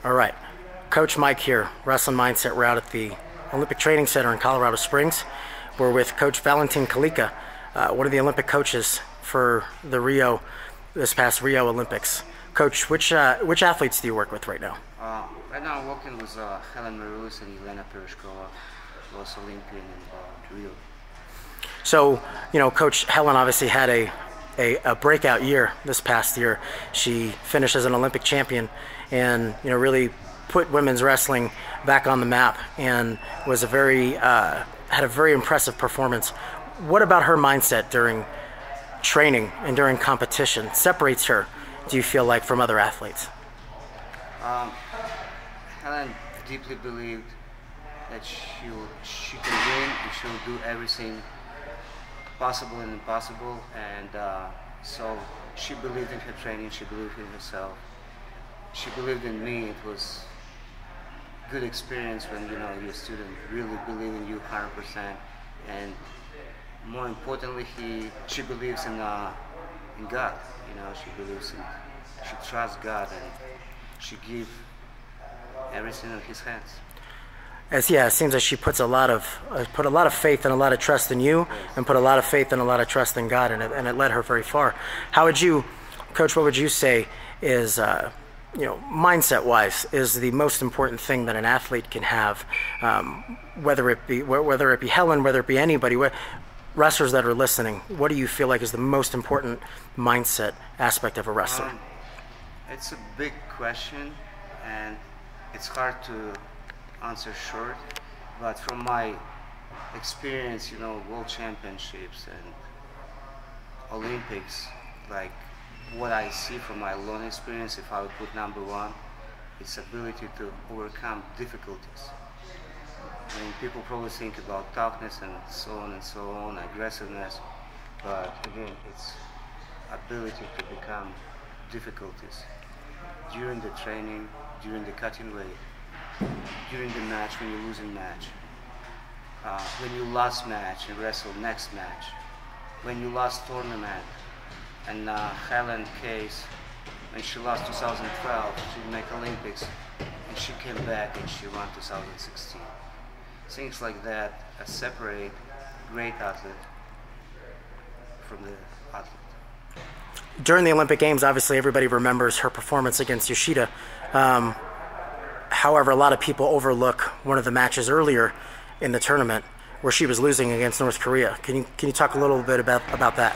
All right, Coach Mike here, Wrestling Mindset. We're out at the Olympic Training Center in Colorado Springs. We're with Coach Valentin Kalika, one of the Olympic coaches for the this past Rio Olympics. Coach, which athletes do you work with right now? Right now I'm working with Helen Marus and Elena Perishkova, both Olympian in Rio. So, Coach Helen obviously had a breakout year this past year. She finished as an Olympic champion and really put women's wrestling back on the map and was had a very impressive performance. What about her mindset during training and during competition separates her, do you feel like, from other athletes? Helen deeply believed that she can win and she'll do everything possible and impossible, and so she believed in her training, she believed in herself, she believed in me. It was a good experience when your student really believes in you 100%, and more importantly, she believes in God. She trusts God, and she gives everything in His hands. It seems like she puts a lot of faith and a lot of trust in you, and put a lot of faith and a lot of trust in God, and it led her very far. How would you, Coach? What would you say is, mindset-wise, is the most important thing that an athlete can have, whether it be Helen, whether it be anybody, wrestlers that are listening? What do you feel like is the most important mindset aspect of a wrestler? It's a big question, and it's hard to answer short, but from my experience, World Championships and Olympics, like what I see from my own experience, if I would put number one, it's ability to overcome difficulties. I mean, people probably think about toughness and so on, aggressiveness, but again, it's ability to become difficulties during the training, during the cutting weight, during the match, when you're losing match, when you lost match and wrestle next match, when you lost tournament. And Helen case, when she lost 2012, she didn't make Olympics, and she came back and she won 2016. Things like that separate great athlete from the athlete. During the Olympic Games, obviously everybody remembers her performance against Yoshida. However, a lot of people overlook one of the matches earlier in the tournament where she was losing against North Korea. Can you talk a little bit about that?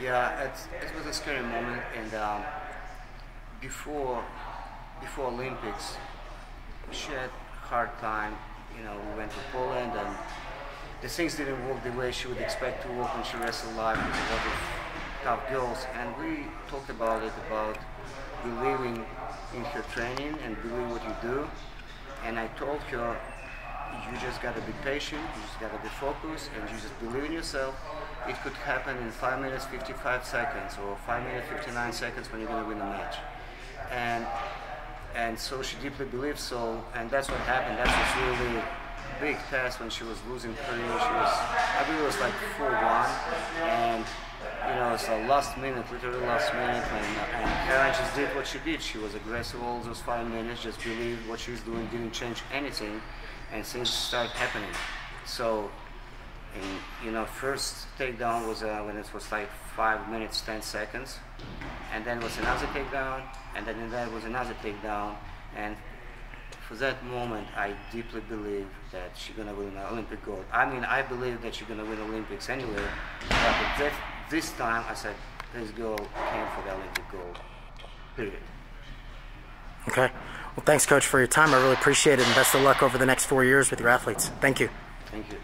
Yeah, it was a scary moment, and before Olympics, she had a hard time. We went to Poland, and the things didn't work the way she would expect to work when she wrestled live with a lot of tough girls. And we talked about believing in her training and believe what you do. And I told her, you just gotta be patient, you just gotta be focused, and you just believe in yourself. It could happen in 5 minutes 55 seconds or 5 minutes 59 seconds when you're gonna win a match. And so she deeply believed so, and that's what happened. That was really a big test when she was losing Korea. I believe it was like 4-1, and it's the last minute, literally last minute, and Helen just did what she did. She was aggressive all those 5 minutes, just believed what she was doing, didn't change anything, and things started happening. So, first takedown was when it was like 5 minutes 10 seconds, and then was another takedown, and then there was another takedown, and for that moment I deeply believe that she's gonna win an Olympic gold. I mean, I believe that she's gonna win Olympics anyway, but this time I said this girl came for the Olympic gold, period. Okay. Well, thanks, Coach, for your time. I really appreciate it, and best of luck over the next 4 years with your athletes. Thank you. Thank you.